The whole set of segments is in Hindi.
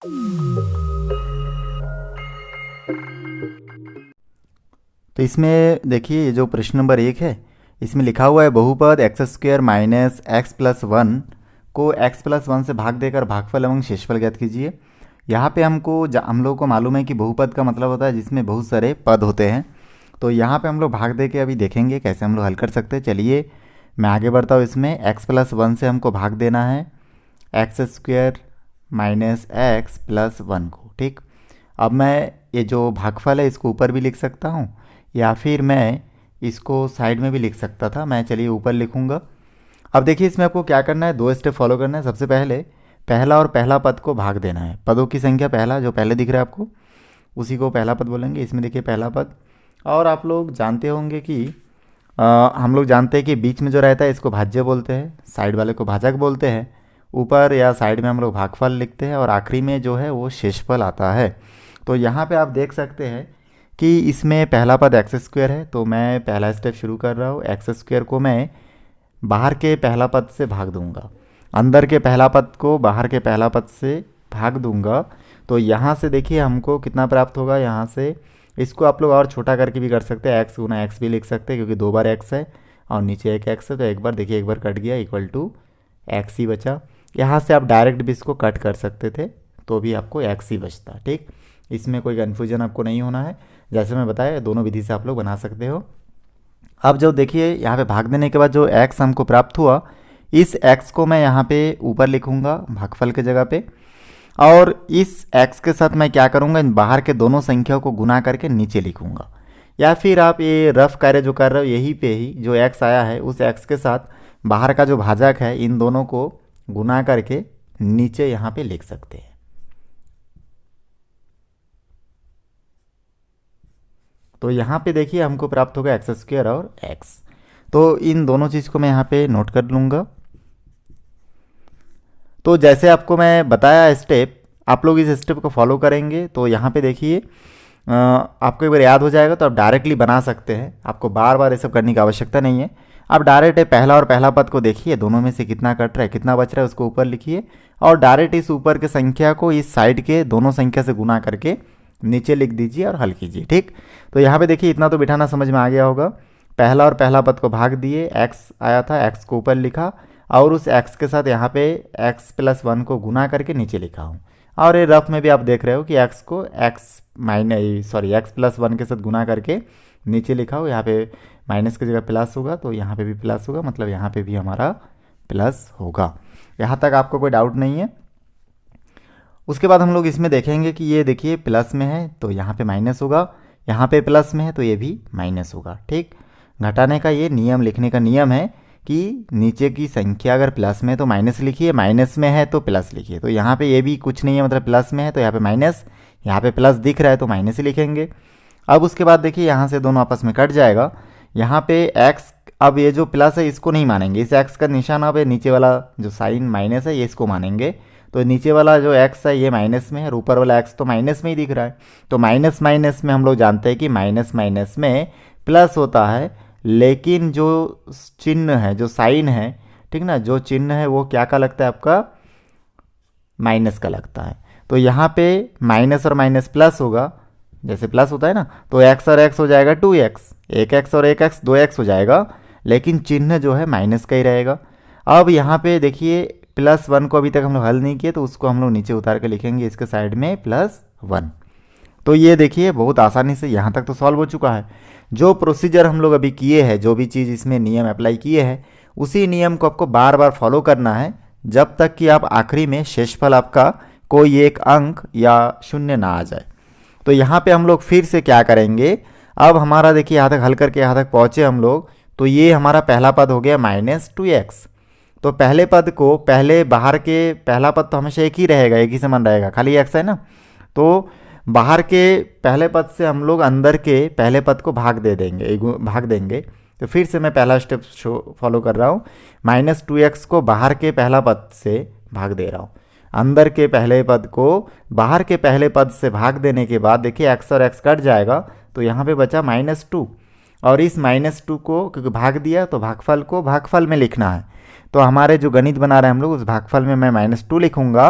तो इसमें देखिए ये जो प्रश्न नंबर 1 है, इसमें लिखा हुआ है बहुपद x square minus x plus one को एक्स प्लस वन से भाग देकर भागफल एवं शेषफल ज्ञात कीजिए। यहाँ पे हम लोग को मालूम है कि बहुपद का मतलब होता है जिसमें बहुत सारे पद होते हैं। तो यहाँ पे हम लोग भाग दे के अभी देखेंगे कैसे हम लोग हल कर सकते हैं। चलिए मैं आगे बढ़ता हूँ। इसमें एक्स प्लस वन से हमको भाग देना है x square minus x plus one को। ठीक, अब मैं ये जो भागफल है इसको ऊपर भी लिख सकता हूँ या फिर मैं इसको साइड में भी लिख सकता था। मैं चलिए ऊपर लिखूँगा। अब देखिए इसमें आपको क्या करना है, 2 स्टेप फॉलो करना है। सबसे पहले पहला और पहला पद को भाग देना है। पदों की संख्या पहला जो पहले दिख रहा है आपको उसी को पहला पद बोलेंगे। इसमें देखिए पहला पद, और आप लोग जानते होंगे कि हम लोग जानते हैं कि बीच में जो रहता है इसको भाज्य बोलते हैं, साइड वाले को भाजक बोलते हैं, ऊपर या साइड में हम लोग भागफल लिखते हैं और आखिरी में जो है वो शेषफल आता है। तो यहाँ पे आप देख सकते हैं कि इसमें पहला पद एक्स स्क्वायर है, तो मैं पहला स्टेप शुरू कर रहा हूँ। एक्स स्क्वायर को मैं बाहर के पहला पद से भाग दूंगा, अंदर के पहला पद को बाहर के पहला पद से भाग दूंगा। तो यहाँ से देखिए हमको कितना प्राप्त होगा। यहाँ से इसको आप लोग और छोटा करके भी कर सकते हैं, एक्स गुना एक्स भी लिख सकते हैं क्योंकि 2 बार एक्स है और नीचे एक एक्स है, तो एक बार देखिए एक बार कट गया इक्वल टू एक्स ही बचा। यहाँ से आप डायरेक्ट भी इसको कट कर सकते थे तो भी आपको एक्स ही बचता। ठीक, इसमें कोई कन्फ्यूजन आपको नहीं होना है। जैसे मैं बताया दोनों विधि से आप लोग बना सकते हो। अब जो देखिए यहाँ पे भाग देने के बाद जो एक्स हमको प्राप्त हुआ, इस एक्स को मैं यहाँ पे ऊपर लिखूँगा भागफल के जगह पे, और इस एक्स के साथ मैं क्या करूँगा, इन बाहर के दोनों संख्याओं को गुना करके नीचे लिखूँगा। या फिर आप ये रफ कार्य जो कर रहे हो यहीं पे ही जो एक्स आया है उस एक्स के साथ बाहर का जो भाजक है इन दोनों को गुना करके नीचे यहाँ पे लिख सकते हैं। तो यहाँ पे देखिए हमको प्राप्त होगा एक्स स्क्वायर और एक्स। तो इन दोनों चीज़ को मैं यहाँ पे नोट कर लूँगा। तो जैसे आपको मैं बताया स्टेप, आप लोग इस स्टेप को फॉलो करेंगे तो यहाँ पे देखिए आपको एक बार याद हो जाएगा, तो आप डायरेक्टली बना सकते हैं। आपको बार बार ये सब करने की आवश्यकता नहीं है। आप डायरेक्ट पहला और पहला पद को देखिए, दोनों में से कितना कट रहा है कितना बच रहा है उसको ऊपर लिखिए, और डायरेक्ट इस ऊपर के संख्या को इस साइड के दोनों संख्या से गुना करके नीचे लिख दीजिए और हल कीजिए। ठीक, तो यहाँ पे देखिए इतना तो बिठाना समझ में आ गया होगा। पहला और पहला पद को भाग दिए, एक्स आया था एक्स को ऊपर लिखा और उस एक्स के साथ यहाँ पे एक्स प्लस वन को गुना करके नीचे लिखा हूँ। और ये रफ में भी आप देख रहे हो कि एक्स को एक्स प्लस वन के साथ गुना करके नीचे लिखा हो। यहाँ पे माइनस की जगह प्लस होगा तो यहाँ पे भी प्लस होगा, मतलब यहाँ पे भी हमारा प्लस होगा। यहाँ तक आपको कोई डाउट नहीं है। उसके बाद हम लोग इसमें देखेंगे कि ये देखिए प्लस में है तो यहाँ पे माइनस होगा, यहाँ पे प्लस में है तो ये भी माइनस होगा। ठीक, घटाने का ये नियम, लिखने का नियम है कि नीचे की संख्या अगर प्लस में है तो माइनस लिखिए, माइनस में है तो प्लस लिखिए। तो यहाँ पे ये भी कुछ नहीं है, मतलब प्लस में है तो यहाँ पे माइनस, यहाँ पे प्लस दिख रहा है तो माइनस ही लिखेंगे। अब उसके बाद देखिए यहाँ से दोनों आपस में कट जाएगा। यहाँ पे एक्स, अब ये जो प्लस है इसको नहीं मानेंगे, इस एक्स का निशान अब नीचे वाला जो साइन माइनस है ये इसको मानेंगे। तो नीचे वाला जो एक्स है ये माइनस में है और ऊपर वाला एक्स तो माइनस में ही दिख रहा है। तो माइनस माइनस में हम लोग जानते हैं कि माइनस माइनस में प्लस होता है, लेकिन जो चिन्ह है जो साइन है, ठीक ना, जो चिन्ह है वो क्या का लगता है आपका, माइनस का लगता है। तो यहाँ पे माइनस और माइनस प्लस होगा, जैसे प्लस होता है ना, तो एक्स और एक्स हो जाएगा 2x, एक एक्स और एक एक्स 2x हो जाएगा, लेकिन चिन्ह जो है माइनस का ही रहेगा। अब यहाँ पे देखिए प्लस वन को अभी तक हम लोग हल नहीं किए तो उसको हम लोग नीचे उतार के लिखेंगे इसके साइड में प्लस वन। तो ये देखिए बहुत आसानी से यहाँ तक तो सॉल्व हो चुका है। जो प्रोसीजर हम लोग अभी किए हैं, जो भी चीज़ इसमें नियम अप्लाई किए हैं, उसी नियम को आपको बार बार फॉलो करना है जब तक कि आप आखिरी में शेषफल आपका कोई एक अंक या शून्य ना आ जाए। तो यहाँ पे हम लोग फिर से क्या करेंगे, अब हमारा देखिए यहाँ तक हल करके यहाँ तक पहुँचे हम लोग, तो ये हमारा पहला पद हो गया -2x। तो पहले पद को पहले बाहर के पहला पद तो हमेशा एक ही रहेगा, एक ही समान रहेगा, खाली x है ना, तो बाहर के पहले पद से हम लोग अंदर के पहले पद को भाग देंगे। तो फिर से मैं पहला स्टेप फॉलो कर रहा हूँ, -2x को बाहर के पहला पद से भाग दे रहा हूँ। अंदर के पहले पद को बाहर के पहले पद से भाग देने के बाद देखिए x और x कट जाएगा तो यहाँ पे बचा -2, और इस -2 को क्योंकि भाग दिया तो भागफल को भागफल में लिखना है। तो हमारे जो गणित बना रहे हैं हम लोग उस भागफल में मैं -2 लिखूंगा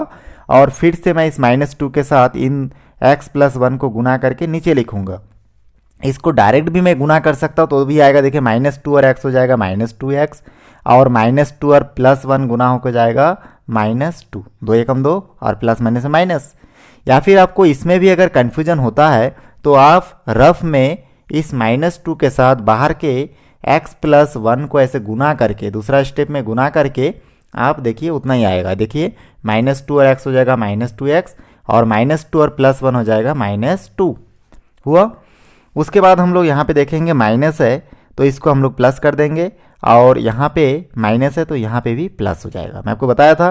और फिर से मैं इस -2 के साथ इन x+1 को गुना करके नीचे लिखूंगा। इसको डायरेक्ट भी मैं गुना कर सकता हूँ तो भी आएगा, देखिए -2 और x हो जाएगा -2x, और -2 और +1 गुना होकर जाएगा -2, 2 एकम 2 और प्लस माइनस में माइनस। या फिर आपको इसमें भी अगर कन्फ्यूजन होता है तो आप रफ में इस -2 के साथ बाहर के x+1 को ऐसे गुना करके, दूसरा स्टेप में गुना करके आप देखिए उतना ही आएगा। देखिए -2 और x हो जाएगा -2x, और -2 और +1 हो जाएगा -2 हुआ। उसके बाद हम लोग यहाँ पे देखेंगे माइनस है तो इसको हम लोग प्लस कर देंगे, और यहाँ पे माइनस है तो यहाँ पे भी प्लस हो जाएगा। मैं आपको बताया था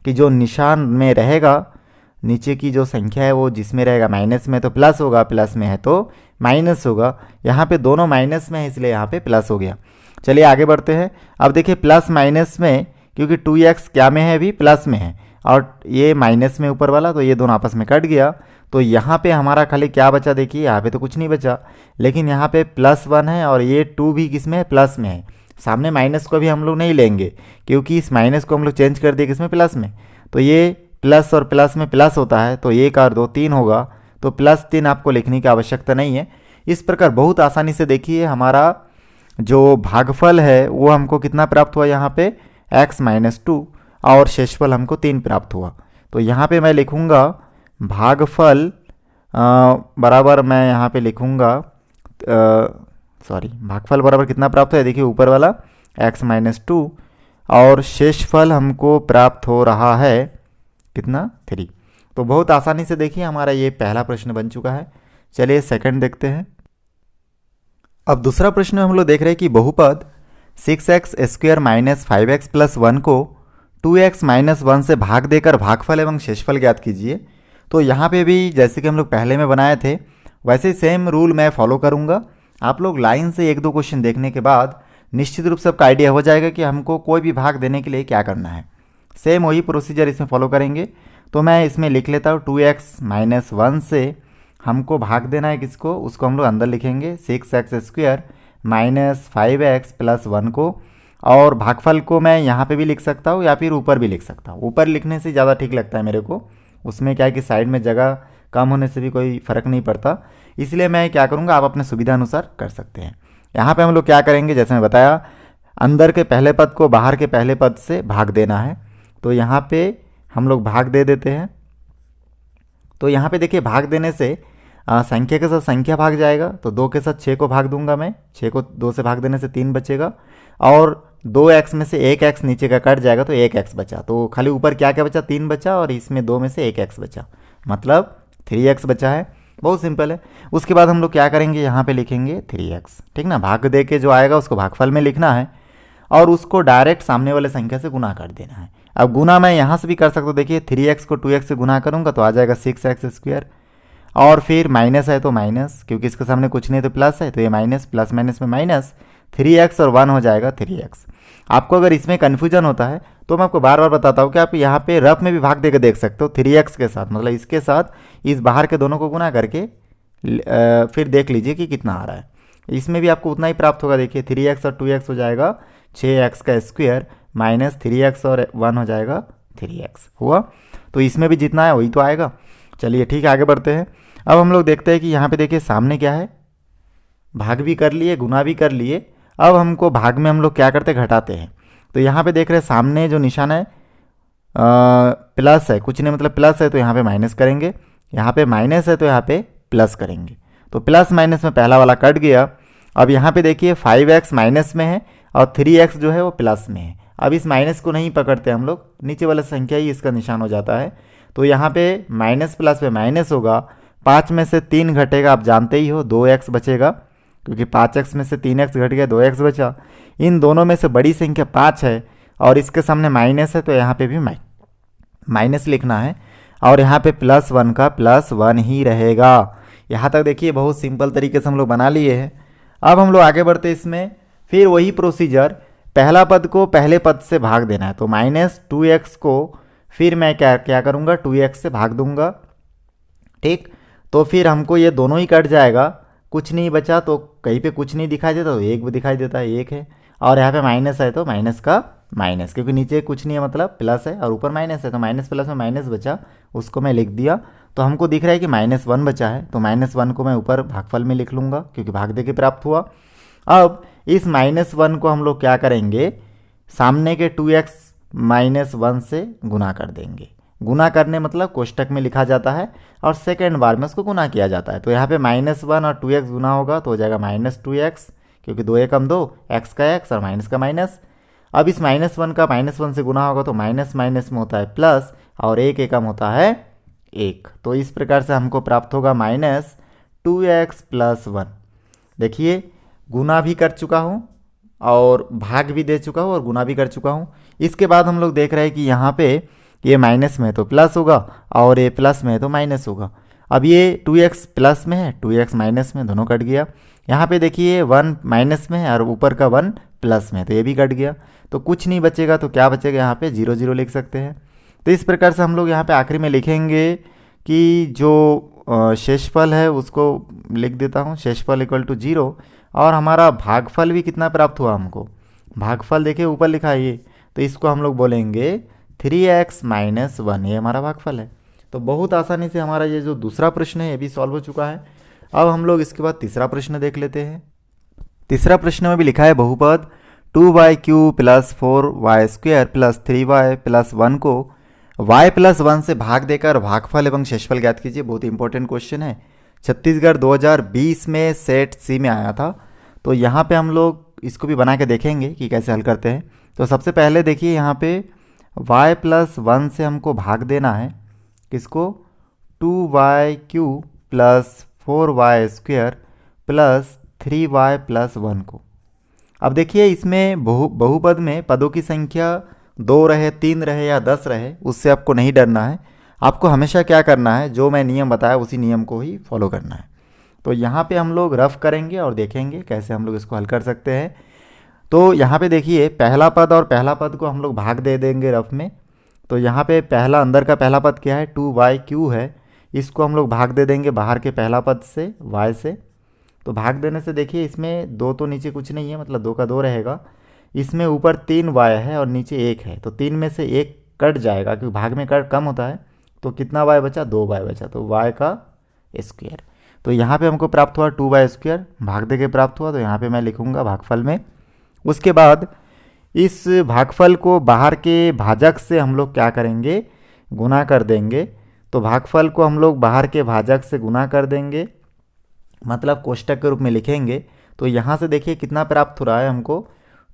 कि जो निशान में रहेगा, नीचे की जो संख्या है वो जिसमें रहेगा माइनस में तो प्लस होगा, प्लस में है तो माइनस होगा। यहाँ पे दोनों माइनस में है इसलिए यहाँ पे प्लस हो गया। चलिए आगे बढ़ते हैं। अब देखिए प्लस माइनस में, क्योंकि 2x क्या में है, अभी प्लस में है, और ये माइनस में ऊपर वाला, तो ये दोनों आपस में कट गया। तो यहाँ पे हमारा खाली क्या बचा, देखिए यहाँ पे तो कुछ नहीं बचा, लेकिन यहाँ पे +1 है और ये 2 भी किस में है, प्लस में है। सामने माइनस को भी हम लोग नहीं लेंगे क्योंकि इस माइनस को हम लोग चेंज कर दिए किसमें, प्लस में। तो ये प्लस और प्लस में प्लस होता है तो 1 और 2 3 होगा, तो +3 आपको लिखने की आवश्यकता नहीं है। इस प्रकार बहुत आसानी से देखिए हमारा जो भागफल है वो हमको कितना प्राप्त हुआ, यहाँ पे x-2, और शेषफल हमको 3 प्राप्त हुआ। तो यहाँ पे मैं लिखूँगा भागफल बराबर, मैं यहाँ पे लिखूँगा भागफल बराबर कितना प्राप्त है, देखिए ऊपर वाला x-2, और शेषफल हमको प्राप्त हो रहा है कितना, 3। तो बहुत आसानी से देखिए हमारा ये पहला प्रश्न बन चुका है। चलिए सेकंड देखते हैं। अब दूसरा प्रश्न हम लोग देख रहे हैं कि बहुपद 6x² - 5x+1 को 2x - 1 से भाग देकर भागफल एवं शेषफल ज्ञात कीजिए। तो यहाँ पे भी जैसे कि हम लोग पहले में बनाए थे वैसे सेम रूल मैं फॉलो करूँगा। आप लोग लाइन से 1-2 क्वेश्चन देखने के बाद निश्चित रूप से आपका आइडिया हो जाएगा कि हमको कोई भी भाग देने के लिए क्या करना है। सेम वही प्रोसीजर इसमें फॉलो करेंगे। तो मैं इसमें लिख लेता हूँ 2x - 1 से हमको भाग देना है किसको, उसको हम लोग अंदर लिखेंगे 6x² - 5x+1 को, और भागफल को मैं यहाँ पे भी लिख सकता हूँ या फिर ऊपर भी लिख सकता हूँ। ऊपर लिखने से ज़्यादा ठीक लगता है मेरे को, उसमें क्या है कि साइड में जगह कम होने से भी कोई फ़र्क नहीं पड़ता, इसलिए मैं क्या करूँगा, आप अपने सुविधा अनुसार कर सकते हैं। यहाँ पे हम लोग क्या करेंगे, जैसे मैं बताया अंदर के पहले पद को बाहर के पहले पद से भाग देना है। तो यहाँ पे हम लोग भाग दे देते हैं। तो यहाँ पे देखिए भाग देने से संख्या के साथ संख्या भाग जाएगा, तो 2 के साथ 6 को भाग दूंगा मैं, 6 को 2 से भाग देने से 3 बचेगा, और 2x में से 1x नीचे का कट जाएगा तो 1x बचा। तो खाली ऊपर क्या क्या बचा, 3 बचा, और इसमें 2 में से 1x बचा, मतलब 3x बचा है। बहुत सिंपल है। उसके बाद हम लोग क्या करेंगे, यहाँ पे लिखेंगे 3x, ठीक ना। भाग दे के जो आएगा उसको भागफल में लिखना है और उसको डायरेक्ट सामने वाले संख्या से गुना कर देना है। अब गुना मैं यहाँ से भी कर सकता हूँ, देखिए 3x को 2x से गुना करूँगा तो आ जाएगा 6x², और फिर माइनस है तो माइनस, क्योंकि इसके सामने कुछ नहीं तो प्लस है, तो ये माइनस, प्लस माइनस में माइनस, 3x और 1 हो जाएगा 3x। आपको अगर इसमें कन्फ्यूजन होता है तो मैं आपको बार बार बताता हूँ कि आप यहाँ पे रफ में भी भाग देकर देख सकते हो 3x के साथ, मतलब इसके साथ इस बाहर के दोनों को गुना करके फिर देख लीजिए कि कितना आ रहा है। इसमें भी आपको उतना ही प्राप्त होगा। देखिए 3x और 2x हो जाएगा 6x² माइनस 3x और 1 हो जाएगा 3x हुआ। तो इसमें भी जितना है वही तो आएगा। चलिए ठीक है, आगे बढ़ते हैं। अब हम लोग देखते हैं कि यहाँ पे देखिए सामने क्या है, भाग भी कर लिए, गुना भी कर लिए। अब हमको भाग में हम लोग क्या करते हैं, घटाते हैं। तो यहाँ पे देख रहे हैं सामने जो निशान है प्लस है, कुछ नहीं मतलब प्लस है तो यहाँ पे माइनस करेंगे, यहाँ पे माइनस है तो यहाँ पे प्लस करेंगे। तो प्लस माइनस में पहला वाला कट गया। अब यहाँ पे देखिए 5x माइनस में है और 3x जो है वो प्लस में है। अब इस माइनस को नहीं पकड़ते हम लोग, नीचे वाला संख्या ही इसका निशान हो जाता है। तो यहाँ पे माइनस प्लस पे माइनस होगा, 5 में से 3 घटेगा, आप जानते ही हो 2x बचेगा, क्योंकि 5x में से 3x घट गया 2x बचा। इन दोनों में से बड़ी संख्या 5 है और इसके सामने माइनस है तो यहाँ पे भी माइनस लिखना है, और यहाँ पे +1 का +1 ही रहेगा। यहाँ तक देखिए बहुत सिंपल तरीके से हम लोग बना लिए हैं। अब हम लोग आगे बढ़ते इसमें, फिर वही प्रोसीजर, पहला पद को पहले पद से भाग देना है। तो -2x को फिर मैं क्या करूँगा, 2x से भाग दूंगा, ठीक। तो फिर हमको ये दोनों ही कट जाएगा, कुछ नहीं बचा, तो कहीं पे कुछ नहीं दिखाई देता तो 1 भी दिखाई देता है, 1 है, और यहाँ पे माइनस है तो माइनस का माइनस, क्योंकि नीचे कुछ नहीं है मतलब प्लस है और ऊपर माइनस है, तो माइनस प्लस में माइनस बचा, उसको मैं लिख दिया। तो हमको दिख रहा है कि -1 बचा है, तो -1 को मैं ऊपर भागफल में लिख लूँगा क्योंकि भाग दे के प्राप्त हुआ। अब इस -1 को हम लोग क्या करेंगे, सामने के 2x -1 से गुना कर देंगे। गुना करने मतलब कोष्टक में लिखा जाता है और सेकेंड बार में उसको गुना किया जाता है। तो यहाँ पे -1 और 2x गुना होगा तो हो जाएगा -2x, क्योंकि 2 एकम 2, x का x और माइनस का माइनस। अब इस -1 का -1 से गुना होगा तो माइनस माइनस में होता है प्लस और 1 एकम होता है 1। तो इस प्रकार से हमको प्राप्त होगा -2x + 1। देखिए गुना भी कर चुका हूँ और भाग भी दे चुका हूँ और गुना भी कर चुका हूँ। इसके बाद हम लोग देख रहे हैं कि यहाँ पे ये माइनस में है तो प्लस होगा और ये प्लस में है तो माइनस होगा। अब ये 2x प्लस में है, 2x माइनस में, दोनों कट गया। यहाँ पे देखिए 1 माइनस में है और ऊपर का 1 प्लस में है तो ये भी कट गया, तो कुछ नहीं बचेगा। तो क्या बचेगा, यहाँ पे 0 0 लिख सकते हैं। तो इस प्रकार से हम लोग यहाँ पे आखिरी में लिखेंगे कि जो शेषफल है उसको लिख देता हूँ, शेषफल = 0। और हमारा भागफल भी कितना प्राप्त हुआ हमको, भागफल देखिए ऊपर लिखा है ये, तो इसको हम लोग बोलेंगे 3x - 1, ये हमारा भागफल है। तो बहुत आसानी से हमारा ये जो दूसरा प्रश्न है ये भी सॉल्व हो चुका है। अब हम लोग इसके बाद तीसरा प्रश्न देख लेते हैं। तीसरा प्रश्न में भी लिखा है बहुपद 2y³ + 4y² + 3y + 1 को y + 1 से भाग देकर भागफल एवं शेषफल ज्ञात कीजिए। बहुत ही इंपॉर्टेंट क्वेश्चन है, छत्तीसगढ़ 2020 में सेट सी में आया था। तो यहाँ पे हम लोग इसको भी बना के देखेंगे कि कैसे हल करते हैं। तो सबसे पहले देखिए यहाँ पे y + 1 से हमको भाग देना है किसको, 2y³ + 4y² + 3y + 1 को। अब देखिए इसमें बहुपद में पदों की संख्या 2 रहे, 3 रहे या 10 रहे, उससे आपको नहीं डरना है। आपको हमेशा क्या करना है, जो मैं नियम बताया उसी नियम को ही फॉलो करना है। तो यहाँ पे हम लोग रफ करेंगे और देखेंगे कैसे हम लोग इसको हल कर सकते हैं। तो यहाँ पे देखिए पहला पद और पहला पद को हम लोग भाग दे देंगे रफ में। तो यहाँ पे पहला अंदर का पहला पद क्या है, 2y³ है, इसको हम लोग भाग दे देंगे बाहर के पहला पद से y से। तो भाग देने से देखिए इसमें 2 तो नीचे कुछ नहीं है, मतलब 2 का 2 रहेगा। इसमें ऊपर 3y है और नीचे 1 है, तो 3 में से 1 कट जाएगा क्योंकि भाग में कट कम होता है। तो कितना y बचा, 2y बचा, तो y का स्क्वायर। तो यहाँ पे हमको प्राप्त हुआ 2y², भाग दे के प्राप्त हुआ, तो यहाँ पे मैं लिखूँगा भागफल में। उसके बाद इस भागफल को बाहर के भाजक से हम लोग क्या करेंगे, गुना कर देंगे। तो भागफल को हम लोग बाहर के भाजक से गुना कर देंगे, मतलब कोष्टक के रूप में लिखेंगे। तो यहाँ से देखिए कितना प्राप्त हो रहा है हमको,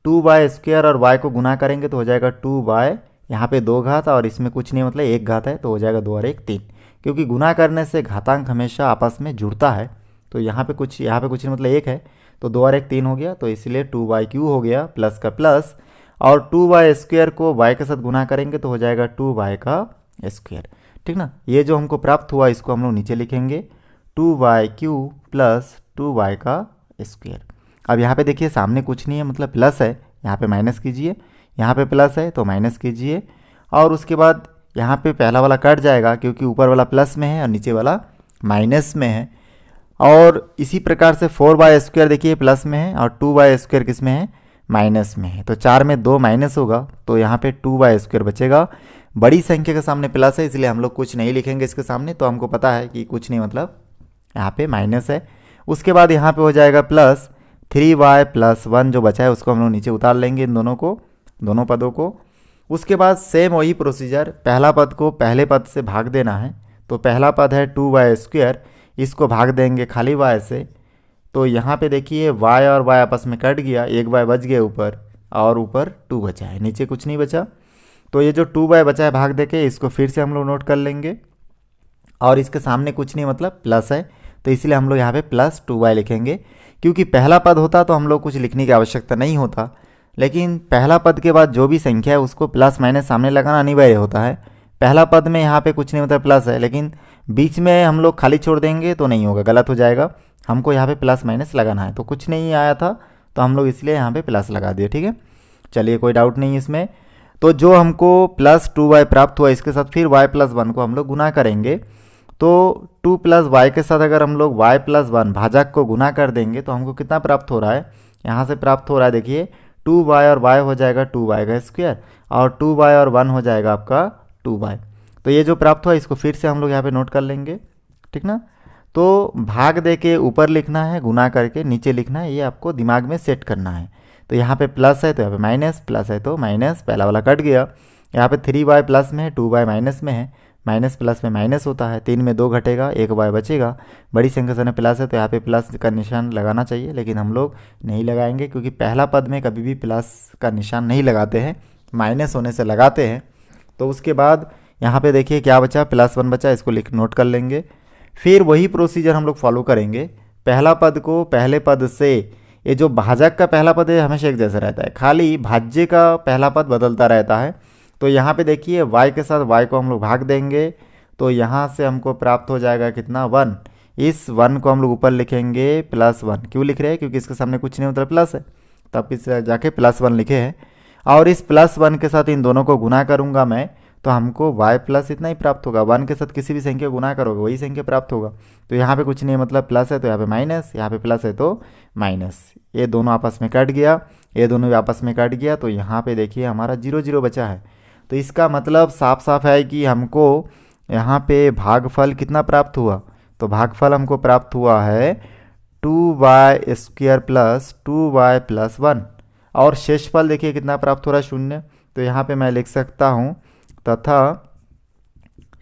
2y² और y को गुना करेंगे तो हो जाएगा 2y, यहाँ पे 2 घात और इसमें कुछ नहीं मतलब 1 घात है, तो हो जाएगा 2 और 1 3, क्योंकि गुना करने से घातांक हमेशा आपस में जुड़ता है। तो यहाँ पे कुछ नहीं मतलब 1 है, तो 2 और 1 3 हो गया, तो इसलिए 2y³ हो गया प्लस का प्लस, और 2y² को y के साथ गुना करेंगे तो हो जाएगा 2y का स्क्वायर। ठीक ना, ये जो हमको प्राप्त हुआ इसको हम लोग नीचे लिखेंगे 2y³ + 2y का स्क्वायर। अब यहाँ पे देखिए सामने कुछ नहीं है मतलब प्लस है, यहाँ पे माइनस कीजिए, यहाँ पे प्लस है तो माइनस कीजिए, और उसके बाद यहाँ पे पहला वाला कट जाएगा क्योंकि ऊपर वाला प्लस में है और नीचे वाला माइनस में है। और इसी प्रकार से 4y² देखिए प्लस में है और 2y² किस में है, माइनस में है। तो 4 में 2 माइनस होगा, तो यहाँ पे 2y² बचेगा। बड़ी संख्या के सामने प्लस है इसलिए हम लोग कुछ नहीं लिखेंगे इसके सामने, तो हमको पता है कि कुछ नहीं मतलब यहाँ पे माइनस है। उसके बाद यहाँ पे हो जाएगा प्लस 3y + 1 जो बचा है उसको हम लोग नीचे उतार लेंगे, इन दोनों पदों को। उसके बाद सेम वही प्रोसीजर, पहला पद को पहले पद से भाग देना है। तो पहला पद है 2y², इसको भाग देंगे खाली y से। तो यहाँ पे देखिए y और y आपस में कट गया, 1 y बच गया ऊपर और ऊपर 2 बचा है, नीचे कुछ नहीं बचा। तो ये जो 2y बचा है भाग दे के इसको फिर से हम लोग नोट कर लेंगे, और इसके सामने कुछ नहीं मतलब प्लस है, तो इसलिए हम लोग यहाँ पे प्लस 2y लिखेंगे। क्योंकि पहला पद होता तो हम लोग कुछ लिखने की आवश्यकता नहीं होता, लेकिन पहला पद के बाद जो भी संख्या है उसको प्लस माइनस सामने लगाना अनिवार्य होता है। पहला पद में यहाँ पे कुछ नहीं मतलब प्लस है, लेकिन बीच में हम लोग खाली छोड़ देंगे तो नहीं होगा, गलत हो जाएगा। हमको यहाँ पे प्लस माइनस लगाना है, तो कुछ नहीं आया था तो हम लोग इसलिए यहाँ पे प्लस लगा दिए। ठीक है, चलिए कोई डाउट नहीं इसमें। तो जो हमको प्लस 2y प्राप्त हुआ इसके साथ फिर y + 1 को हम लोग गुना करेंगे। तो 2 + y के साथ अगर हम लोग y + 1 भाजक को गुना कर देंगे तो हमको कितना प्राप्त हो रहा है, यहाँ से प्राप्त हो रहा है देखिए 2y और y हो जाएगा 2y का स्क्वायर, और 2y और 1 हो जाएगा आपका 2y। तो ये जो प्राप्त हुआ इसको फिर से हम लोग यहाँ पे नोट कर लेंगे, ठीक ना। तो भाग दे के ऊपर लिखना है, गुना करके नीचे लिखना है, ये आपको दिमाग में सेट करना है। तो यहाँ पे प्लस है तो यहाँ पे माइनस, प्लस है तो माइनस, पहला वाला कट गया। यहाँ पे 3y प्लस में है, 2y माइनस में है, माइनस प्लस में माइनस होता है, 3 में 2 घटेगा, 1y बचेगा। बड़ी संख्या से प्लस है तो यहाँ पे प्लस का निशान लगाना चाहिए, लेकिन हम लोग नहीं लगाएंगे क्योंकि पहला पद में कभी भी प्लस का निशान नहीं लगाते हैं, माइनस होने से लगाते हैं। तो उसके बाद यहाँ पे देखिए क्या बचा, +1 बचा, इसको लिख नोट कर लेंगे। फिर वही प्रोसीजर हम लोग फॉलो करेंगे, पहला पद को पहले पद से, ये जो भाजक का पहला पद है हमेशा एक जैसा रहता है, खाली भाज्य का पहला पद बदलता रहता है। तो यहाँ पे देखिए y के साथ y को हम लोग भाग देंगे, तो यहाँ से हमको प्राप्त हो जाएगा कितना, 1। इस 1 को हम लोग ऊपर लिखेंगे +1। क्यों लिख रहे हैं, क्योंकि इसके सामने कुछ नहीं मतलब प्लस है, तब इस जाके +1 लिखे हैं। और इस +1 के साथ इन दोनों को गुना करूँगा मैं, तो हमको y प्लस इतना ही प्राप्त होगा। 1 के साथ किसी भी संख्या गुना करोगे वही संख्या प्राप्त होगा। तो यहाँ पे कुछ नहीं मतलब प्लस है तो यहाँ पे माइनस, यहाँ पे प्लस है तो माइनस, ये दोनों आपस में कट गया, ये दोनों भी आपस में कट गया। तो यहाँ पे देखिए हमारा 0 0 बचा है। तो इसका मतलब साफ साफ है कि हमको यहाँ पे भागफल कितना प्राप्त हुआ, तो भागफल हमको प्राप्त हुआ है 2y² प्लस 2y प्लस 1। और शेषफल देखिए कितना प्राप्त हो रहा है, 0। तो यहाँ पे मैं लिख सकता हूँ तथा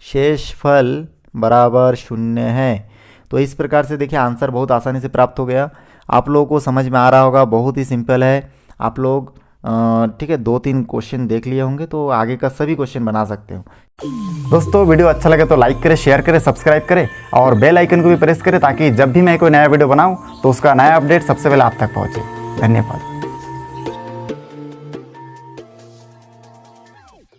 शेषफल बराबर 0 है। तो इस प्रकार से देखिए आंसर बहुत आसानी से प्राप्त हो गया। आप लोगों को समझ में आ रहा होगा, बहुत ही सिंपल है। आप लोग ठीक है 2-3 क्वेश्चन देख लिए होंगे तो आगे का सभी क्वेश्चन बना सकते हो। दोस्तों वीडियो अच्छा लगे तो लाइक करें, शेयर करें, सब्सक्राइब करें और बेल आइकन को भी प्रेस करें ताकि जब भी मैं कोई नया वीडियो बनाऊं तो उसका नया अपडेट सबसे पहले आप तक पहुंचे। धन्यवाद।